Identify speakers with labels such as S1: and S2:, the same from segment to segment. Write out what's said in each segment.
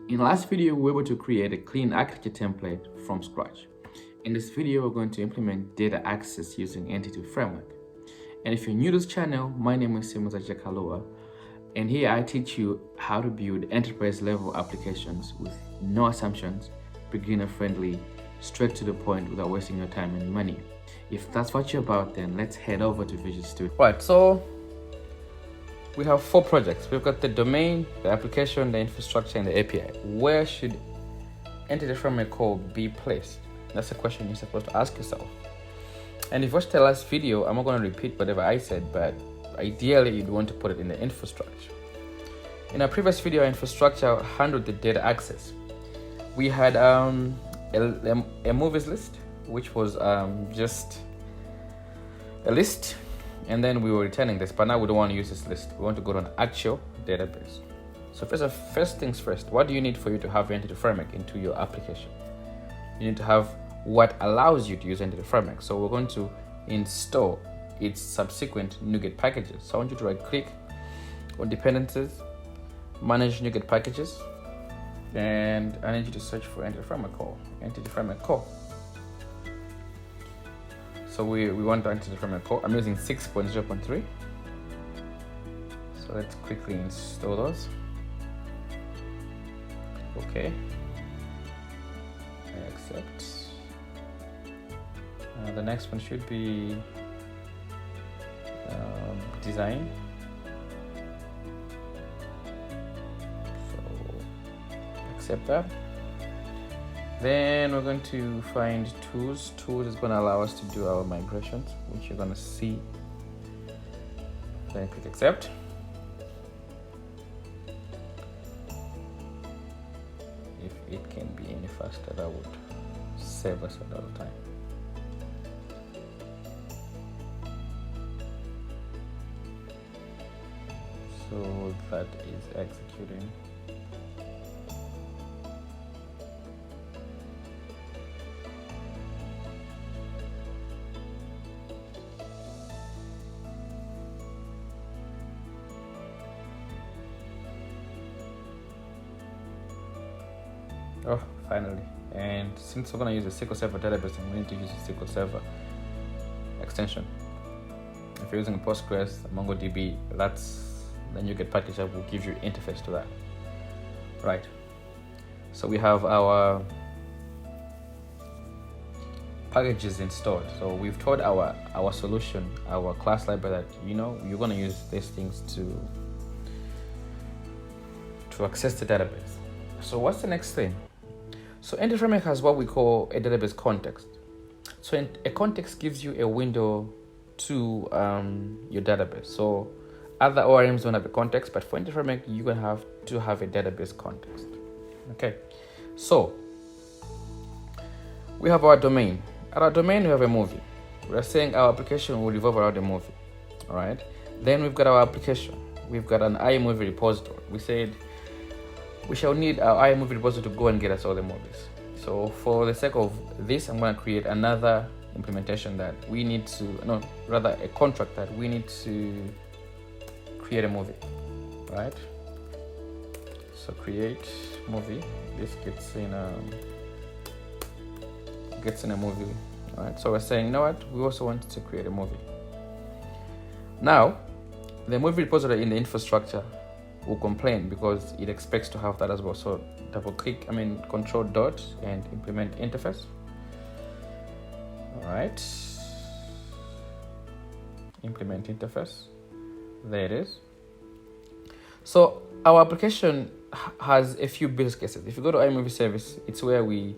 S1: In the last video, we were able to create a clean architecture template from scratch. In this video, we're going to implement data access using Entity Framework. And if you're new to this channel, my name is Simuza Jakalua, and here I teach you how to build enterprise-level applications with no assumptions, beginner-friendly, straight to the point without wasting your time and money. If that's what you're about, then let's head over to Visual Studio. Right, so we have 4 projects. We've got the domain, the application, the infrastructure, and the API. Where should Entity Framework code be placed? That's a question you're supposed to ask yourself. And if you watched the last video, I'm not going to repeat whatever I said, but ideally you'd want to put it in the infrastructure. In our previous video, our infrastructure handled the data access. We had a movies list, which was just a list, and then we were returning this, but now we don't want to use this list. We want to go to an actual database. So first things first, what do you need for you to have Entity Framework into your application? You need to have what allows you to use Entity Framework. So we're going to install its subsequent Nuget packages. So I want you to right click on dependencies, manage Nuget packages, and I need you to search for Entity Framework call. Entity Framework call. So we want the Entity Framework call. I'm using 6.0.3. So let's quickly install those. Okay. I accept. The next one should be design. So accept that. Then we're going to find tools. Tools is going to allow us to do our migrations, which you're going to see. Then click accept. If it can be any faster, that would save us a lot of time. So that is executing. Oh, finally. And since we're going to use a SQL Server database, I'm going to use a SQL Server extension. If you're using Postgres, MongoDB, that's the Nuget package that will give you interface to that. Right. So we have our packages installed. So we've told our solution, our class library, that you're going to use these things to access the database. So what's the next thing? So Entity Framework has what we call a database context. So a context gives you a window to your database. So other ORMs don't have a context, but for Entity Framework, you're going to have to have a database context. Okay, so we have our domain. At our domain, we have a movie. We're saying our application will revolve around a movie. All right. Then we've got our application. We've got an iMovie repository. We said we shall need our iMovie repository to go and get us all the movies. So for the sake of this, I'm going to create another implementation that we need to, a contract that we need to create a movie, right? So create movie. This gets in a movie, right? So we're saying, we also want to create a movie. Now, the movie repository in the infrastructure will complain because it expects to have that as well. So control dot and implement interface. All right. Implement interface. There it is. So our application has a few business cases. If you go to iMovie service, it's where we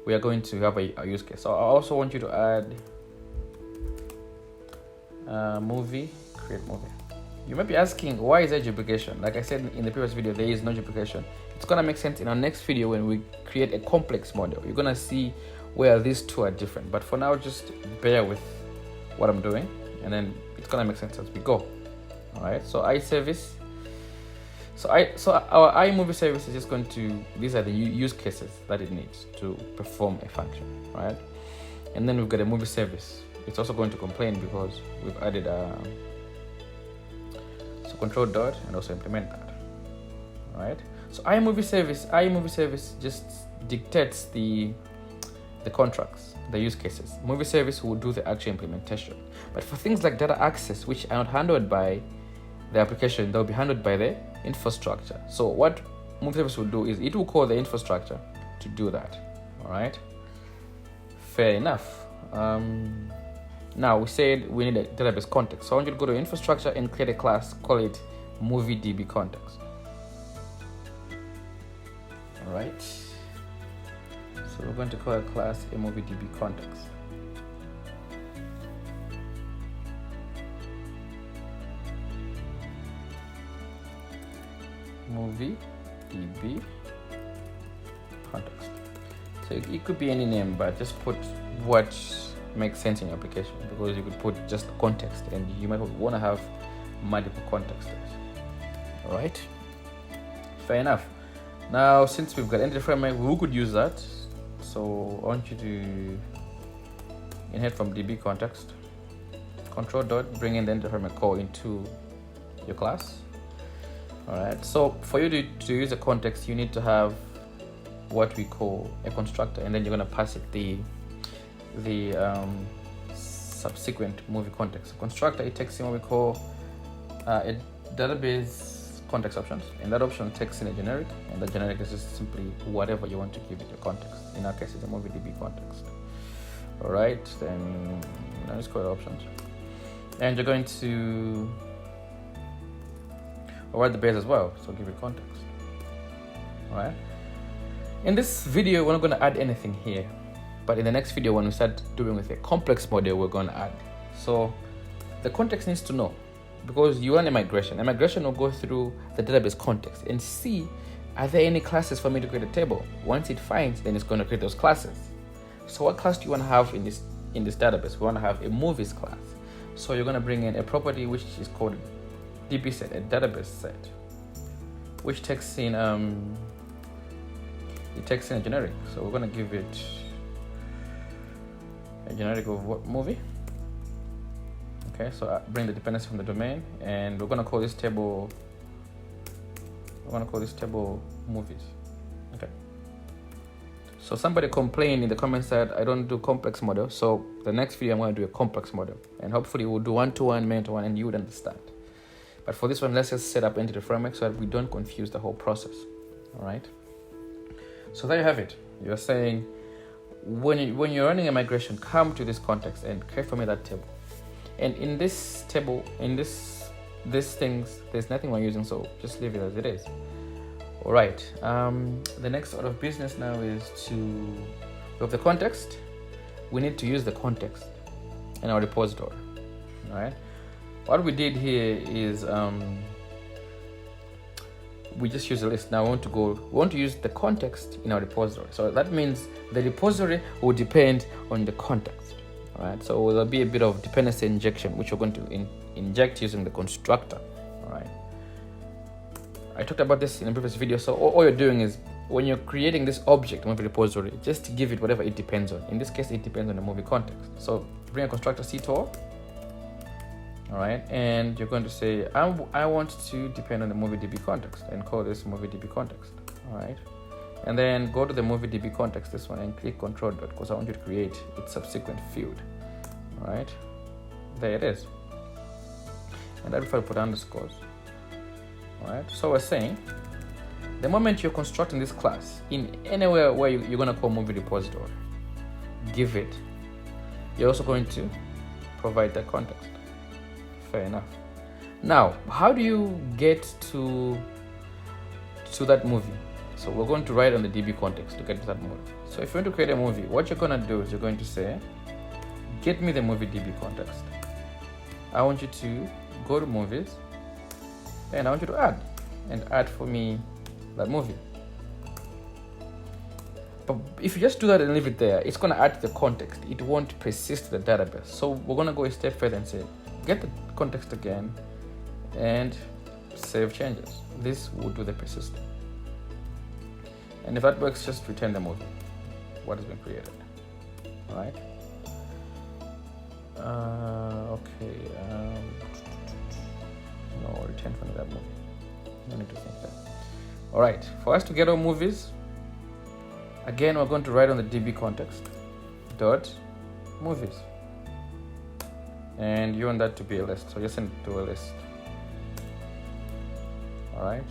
S1: are going to have a use case. So I also want you to add movie, create movie. You might be asking, why is there duplication? Like I said in the previous video, there is no duplication. It's going to make sense in our next video when we create a complex model. You're going to see where these two are different. But for now, just bear with what I'm doing, and then it's going to make sense as we go. All right, so iService. So our iMovie service is just going to, these are the use cases that it needs to perform a function, right? And then we've got a movie service. It's also going to complain because we've added a control dot and also implement that. right? So iMovie service just dictates the contracts, the use cases. Movie service will do the actual implementation. But for things like data access, which are not handled by the application, they'll be handled by the infrastructure. So what movie service will do is it will call the infrastructure to do that. All right, fair enough. Now we said we need a database context. So I want you to go to infrastructure and create a class, call it MovieDB context. All right. So we're going to call a class a MovieDB context. MovieDB context. So it could be any name, but just put what makes sense in your application, because you could put just context and you might want to have multiple contexts. All right, fair enough. Now, since we've got entity framework, we could use that. So I want you to inherit from DB context, control dot, bring in the entity framework call into your class. All right, so for you to use a context, you need to have what we call a constructor, and then you're going to pass it the subsequent movie context. A constructor, it takes in what we call a database context options, and that option takes in a generic, and the generic is just simply whatever you want to give it a context. In our case, it's a MovieDB context. All right, then let's call it options, and you're going to override the base as well, so give it context. All right. In this video, we're not going to add anything here, but in the next video, when we start doing with a complex model, we're going to add. So the context needs to know, because you run a migration. A migration will go through the database context and see, are there any classes for me to create a table? Once it finds, then it's going to create those classes. So what class do you want to have in this database? We want to have a movies class. So you're going to bring in a property which is called DB set, a database set, which takes in it takes in a generic. So we're going to give it a generic of what movie. Okay, so bring the dependency from the domain, and we're going to call this table movies. Okay, so somebody complained in the comments that I don't do complex model, so the next video I'm going to do a complex model, and hopefully we'll do one-to-one, man-to-one, and you would understand. But for this one, let's just set up entity framework so that we don't confuse the whole process. All right, so there you have it. You're saying when you're running a migration, come to this context and create for me that table. And in this table, in these things, there's nothing we're using, so just leave it as it is. All right. The next order of business now is to have the context. We need to use the context in our repository. All right. What we did here is we just use a list. Now we want to use the context in our repository. So that means the repository will depend on the context. All right. So there'll be a bit of dependency injection, which we're going to inject using the constructor. All right. I talked about this in a previous video. So all you're doing is when you're creating this object in the repository, just give it whatever it depends on. In this case, it depends on the movie context. So bring a constructor ctor. All right, and you're going to say, I want to depend on the MovieDB context, and call this MovieDB context. All right, and then go to the MovieDB context, this one, and click control dot, because I want you to create its subsequent field. All right, there it is. And that if I put underscores. All right, so we're saying the moment you're constructing this class in anywhere where you're going to call movie repository, give it. You're also going to provide that context. Fair enough. Now, how do you get to that movie? So we're going to write on the DB context to get to that movie. So if you want to create a movie, what you're going to do is you're going to say, get me the movie DB context. I want you to go to movies, and I want you to add for me that movie. But if you just do that and leave it there, it's going to add to the context. It won't persist to the database. So we're going to go a step further and say, get the context again and save changes. This will do the persisting. And if that works, just return the movie, what has been created. All right. Okay. No, return from that movie. No need to think that. All right, for us to get our movies, again, we're going to write on the DB context dot movies, and you want that to be a list, so just send it to a list. All right,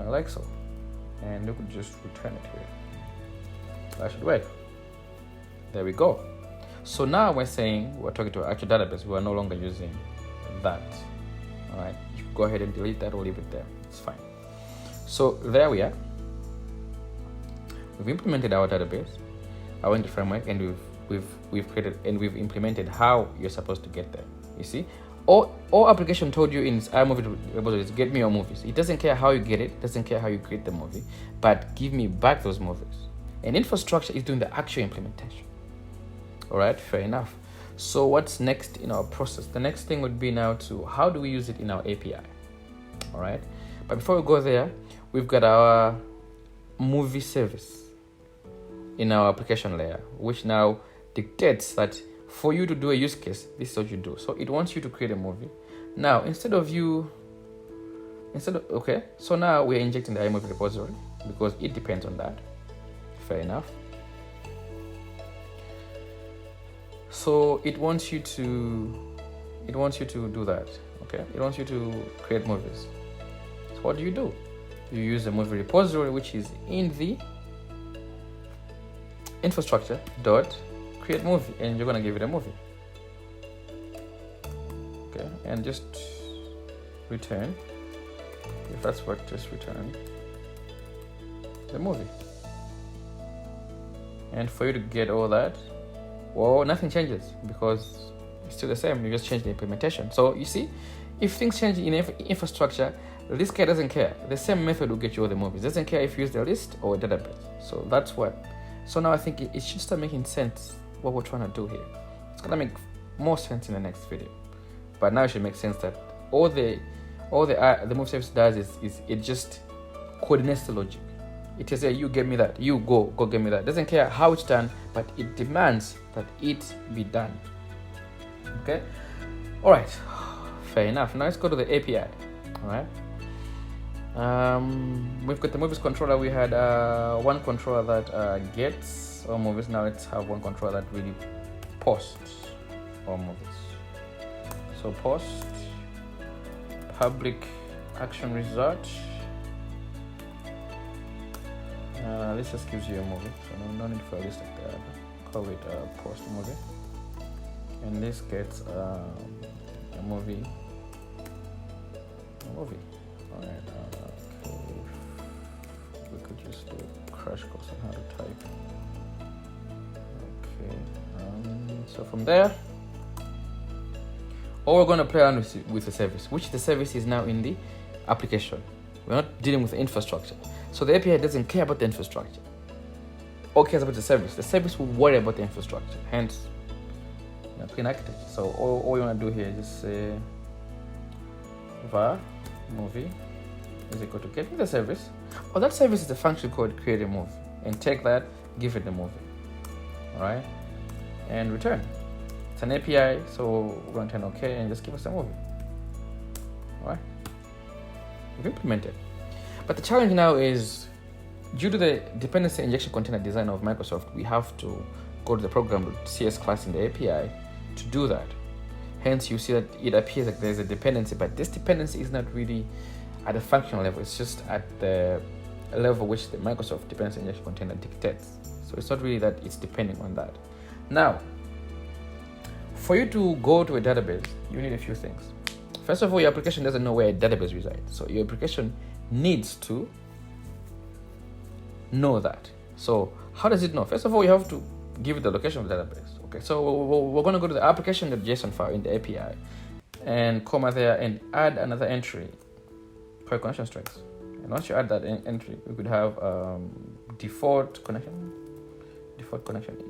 S1: like so, and you could just return it here. That should work. There we go. So now we're saying we're talking to our actual database. We are no longer using that. All right, you can go ahead and delete that or leave it there. It's fine. So there we are. We've implemented our database, our entity framework, and we've created and we've implemented how you're supposed to get there. You see, all application told you in its iMovie repository is get me your movies. It doesn't care how you get it, doesn't care how you create the movie, but give me back those movies. And infrastructure is doing the actual implementation. All right, fair enough. So what's next in our process? The next thing would be now to how do we use it in our API? All right, but before we go there, we've got our movie service in our application layer, which now dictates that for you to do a use case, this is what you do. So it wants you to create a movie. Now, okay, so now we're injecting the iMovie repository because it depends on that. Fair enough. So it wants you to do that. Okay, it wants you to create movies. So what do? You use the movie repository, which is in the infrastructure dot create movie, and you're gonna give it a movie. Okay, and just return, if that's what, just return the movie. And for you to get all that, well, nothing changes because it's still the same. You just change the implementation. So you see, if things change in infrastructure, this guy doesn't care. The same method will get you all the movies. Doesn't care if you use the list or a database. So that's what. So now I think it should start making sense what we're trying to do here. It's gonna make more sense in the next video. But now it should make sense that all the move service does is it just coordinates the logic. It says, you get me that, you go get me that. Doesn't care how it's done, but it demands that it be done. Okay, all right, fair enough. Now let's go to the API. All right, we've got the movies controller. We had one controller that gets all movies. Now let's have one controller that really posts all movies. So post public action result. This just gives you a movie, so no need for a list like that. Call it post movie, and this gets a movie. All right. Okay. We could just do a crash course on how to type. Okay. So from there, all we're going to play around with the service, which the service is now in the application. We're not dealing with the infrastructure. So the API doesn't care about the infrastructure. All cares about the service. The service will worry about the infrastructure. Hence, clean architecture. So all you want to do here is just say var movie is equal to get me the service. Oh, that service is a function called create a movie. And take that, give it the movie. All right, and return. It's an API, so we're going to turn OK and just give us a movie. All right, we've implemented. But the challenge now is, due to the dependency injection container design of Microsoft, we have to go to the program.cs class in the API to do that. Hence, you see that it appears like there's a dependency, but this dependency is not really at a functional level. It's just at the level which the Microsoft dependency injection container dictates. So it's not really that it's depending on that. Now, for you to go to a database, you need a few things. First of all, your application doesn't know where a database resides. So your application needs to know that. So how does it know? First of all, you have to give it the location of the database. Okay, so we're going to go to the application.json file in the API and comma there and add another entry for connection strings. And once you add that entry, we could have default connection.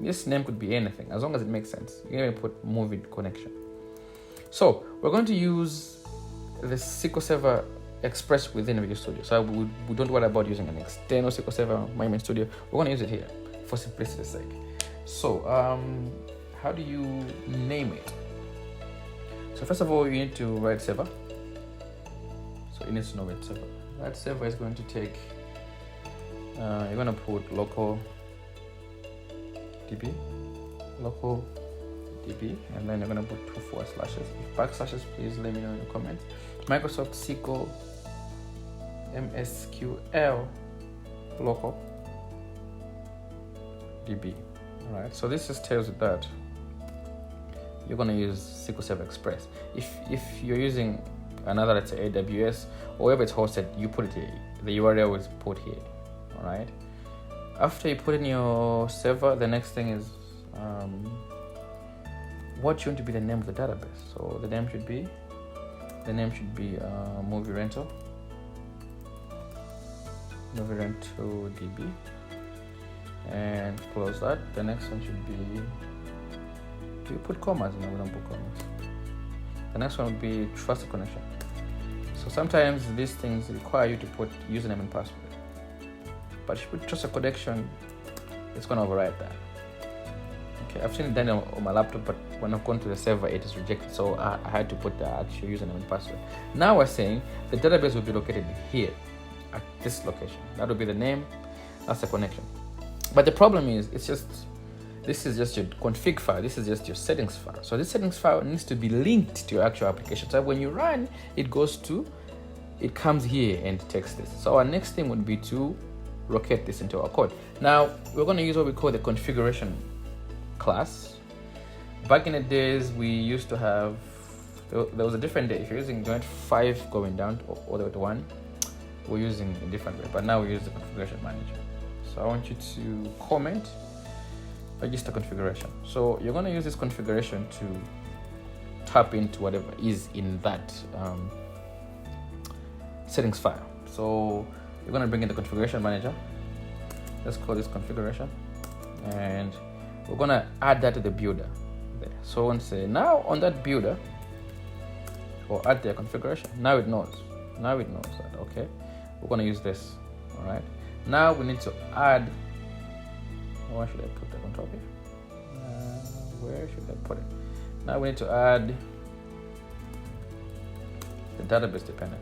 S1: This name could be anything as long as it makes sense. You can even put movie connection. So we're going to use the SQL Server expressed within Visual Studio. So we don't worry about using an external SQL Server Management Studio. We're going to use it here for simplicity's sake. So how do you name it? So first of all, you need to write server. So it needs to know where server. That server is going to take, you're going to put local db, and then you're going to put 2 forward slashes. If backslashes, please let me know in the comments. Microsoft SQL MSQL local db. All right, so this just tells you that you're going to use SQL Server Express. If you're using another, let's say AWS or wherever it's hosted, you put it here. The URL is put here. All right, after you put in your server, the next thing is what you want to be the name of the database. So the name should be movie rental db, and close that. The next one should be, do you put commas? No, we don't put commas. The next one would be trusted connection. So sometimes these things require you to put username and password, but if you put trusted connection, it's going to override that. Okay, I've seen it done on my laptop, but when I've gone to the server, it is rejected, so I had to put the actual username and password. Now we're saying the database will be located here at this location. That will be the name, that's the connection. But the problem is, this is just your config file, this is just your settings file. So this settings file needs to be linked to your actual application. So when you run, it comes here and takes this. So our next thing would be to locate this into our code. Now we're going to use what we call the configuration class. Back in the days, we used to have, there was a different day. If you're using joint 5 going down all the way to 1, we're using a different way, but now we use the configuration manager. So I want you to comment register configuration. So you're going to use this configuration to tap into whatever is in that settings file. So you're going to bring in the configuration manager. Let's call this configuration, and we're going to add that to the builder there. So once say now on that builder, or add their configuration, now it knows that, okay, we're going to use this. All right, now we need to add, where should I put that on top here? Where should I put it? Now we need to add the database dependent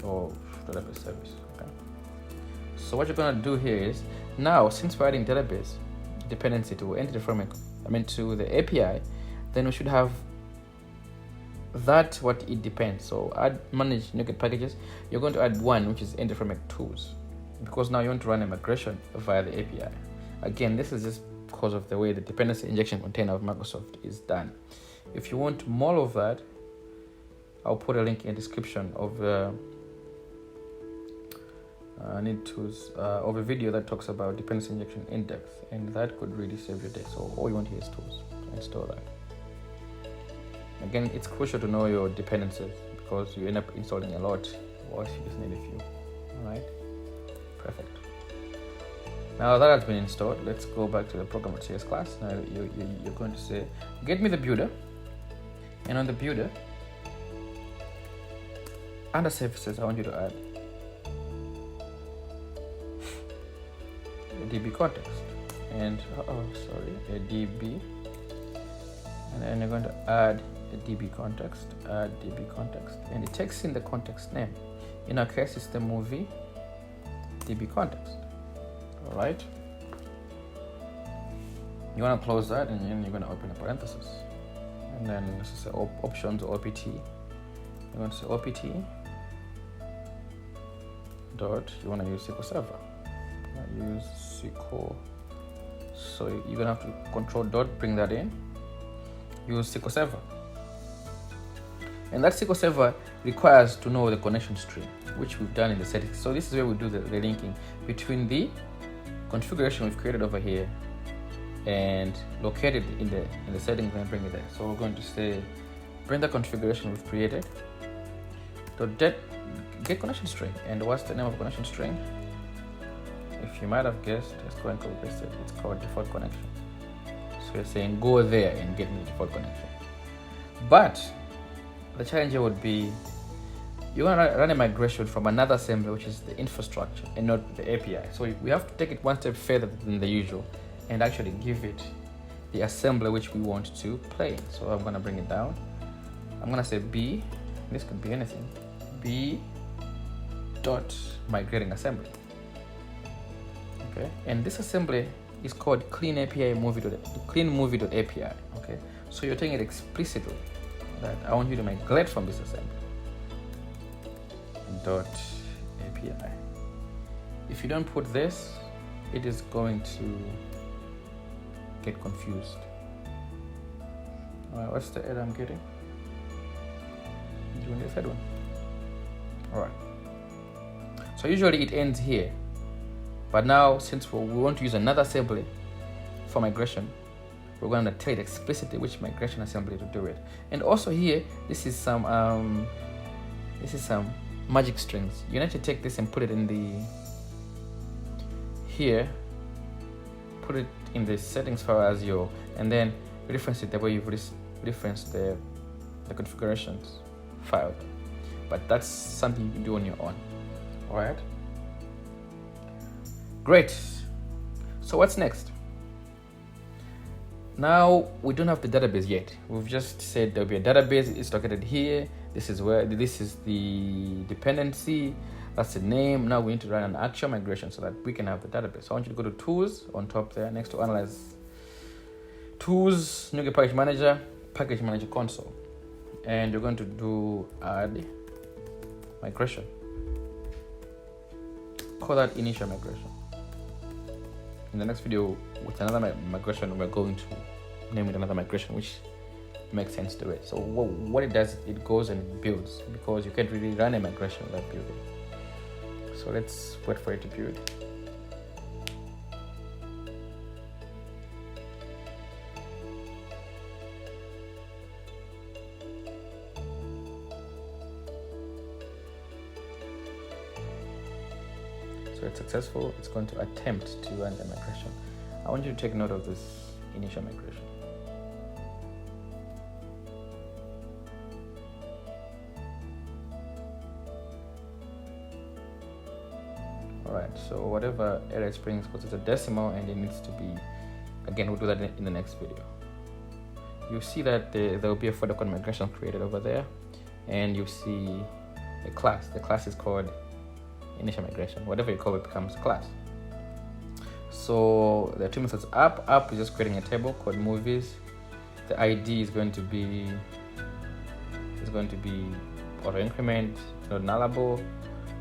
S1: or database service. Okay, so what you're going to do here is, now since we're adding database dependency to entity framework, to the API, then we should have that what it depends. So add manage Nuget packages, you're going to add one, which is entity framework tools, because now you want to run a migration via the API. Again, this is just because of the way the dependency injection container of Microsoft is done. If you want more of that, I'll put a link in the description of of a video that talks about dependency injection in depth, and that could really save your day. So all you want here is tools to install that. Again, it's crucial to know your dependencies because you end up installing a lot whilst you just need a few. All right, perfect. Now that has been installed, let's go back to the program.cs class. Now you're going to say, get me the builder, and on the builder, under services, I want you to add a DB context, and a DB, and then you're going to add a DB context, and it takes in the context name. In our case, it's the movie DB context. All right, you want to close that, and then you're going to open a parenthesis, and then this is options OPT. You're going to say OPT dot, you want to use SQL Server. Use SQL, so you're gonna have to control dot, bring that in, use SQL Server, and that SQL Server requires to know the connection string, which we've done in the settings. So this is where we do the linking between the configuration we've created over here and located in the settings and bring it there. So we're going to say bring the configuration we've created dot get connection string, and what's the name of connection string? If you might have guessed, let's go and copy paste it. It's called default connection. So you're saying go there and get me the default connection. But the challenge here would be you're gonna run a migration from another assembly, which is the infrastructure and not the API. So we have to take it one step further than the usual and actually give it the assembly which we want to play in. So I'm gonna bring it down. I'm gonna say B This could be anything. B dot migrating assembly. Okay, and this assembly is called clean API movie.api. Okay, so you're taking it explicitly that I want you to migrate from this assembly dot API. If you don't put this, it is going to get confused. What's the error I'm getting? Doing the third one. All right. So usually it ends here, but now since we want to use another assembly for migration, we're going to tell it explicitly which migration assembly to do it. And also here, this is some magic strings. You need to take this and put it in the here, put it in the settings file as your, and then reference it the way you've referenced the configurations file. But that's something you can do on your own. All right. Great. So what's next? Now we don't have the database yet. We've just said there'll be a database. It's located here. This is the dependency. That's the name. Now we need to run an actual migration so that we can have the database. So I want you to go to tools on top there, next to analyze tools, Nuget package manager console, and you're going to do add migration. Call that initial migration. In the next video with another migration, we're going to name it another migration, which makes sense to it. So what it does, it goes and it builds, because you can't really run a migration without building. So let's wait for it to build. So it's successful. It's going to attempt to run the migration. I want you to take note of this initial migration. All right, so whatever error it brings, because it's a decimal and it needs to be, again, we'll do that in the next video. You see that there will be a folder called migration created over there, and you see a class. The class is called initial migration. Whatever you call it becomes a class. So there are two methods. App is just creating a table called movies. The ID is going to be auto increment, not nullable.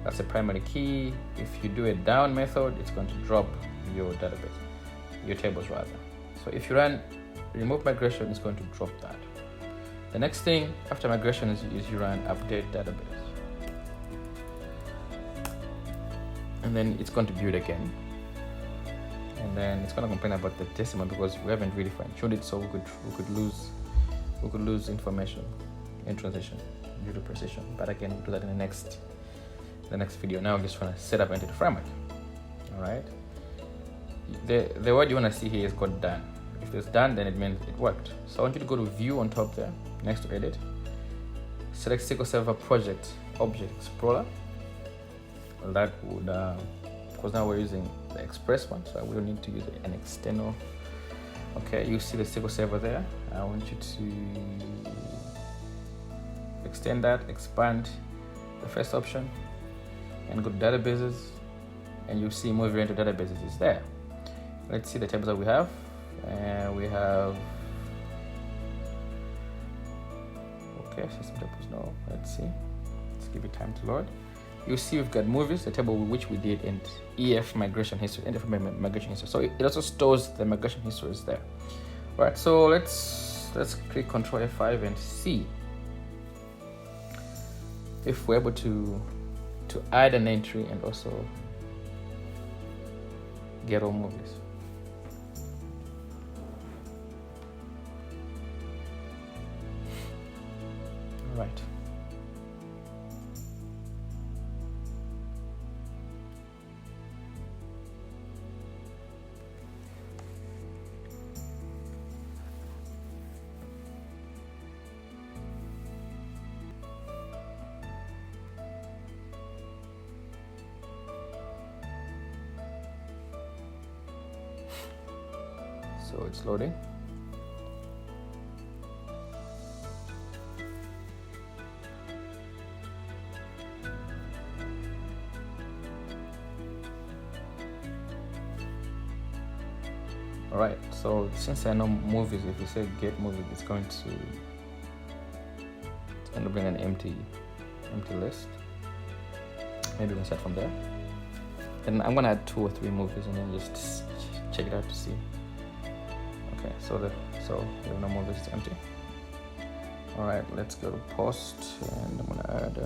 S1: That's the primary key. If you do a down method, it's going to drop your database, your tables rather. So if you run remove migration, it's going to drop that. The next thing after migration is you run update database. And then it's going to build again. And then it's going to complain about the decimal because we haven't really fine-tuned it, so we could lose information in transition due to precision. But again, we'll do that in the next video. Now I'm just trying to set up entity framework. All right. The word you want to see here is called done. If it's done, then it means it worked. So I want you to go to view on top there, next to edit. Select SQL Server Project Object Explorer. Well, that would, because now we're using the Express one, so we don't need to use an external. Okay, you see the SQL Server there. I want you to extend that, expand the first option, and go to databases, and you see movie into databases is there. Let's see the tables that we have. We have, okay, system tables, no, let's see. Let's give it time to load. You see we've got movies, the table which we did, and EF migration history, and migration history. So it also stores the migration histories there. All right, so let's click Control F5 and see if we're able to add an entry and also get all movies. All right. So it's loading. All right, so since I know movies, if you say get movie, it's going to bring an empty list. Maybe we can start from there. And I'm gonna add 2 or 3 movies and then just check it out to see. Okay, so there are no movies, it's empty. All right, let's go to post, and I'm gonna add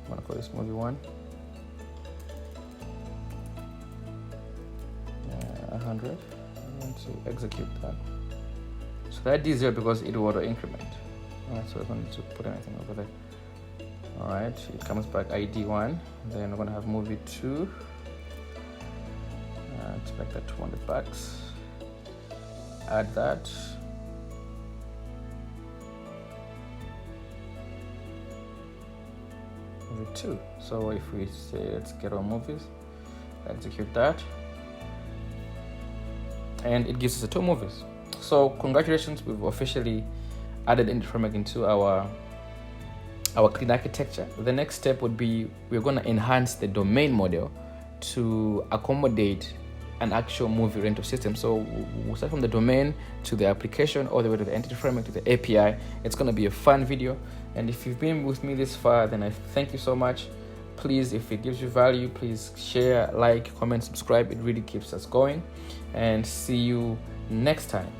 S1: I'm gonna call this movie 1. 100. I'm going to execute that. So that is 0 because it will auto increment. Alright, so I don't need to put anything over there. Alright, it comes back ID 1. Then we're gonna have movie 2. Let's make that $200. Add that. Movie 2. So if we say let's get our movies, execute that, and it gives us 2 movies. So congratulations, we've officially added Entity Framework into our clean architecture. The next step would be we're going to enhance the domain model to accommodate an actual movie rental system. So we'll start from the domain to the application, all the way to the Entity Framework to the API. It's going to be a fun video, and if you've been with me this far, then I thank you so much. Please, if it gives you value, please share, like, comment, subscribe. It really keeps us going, and see you next time.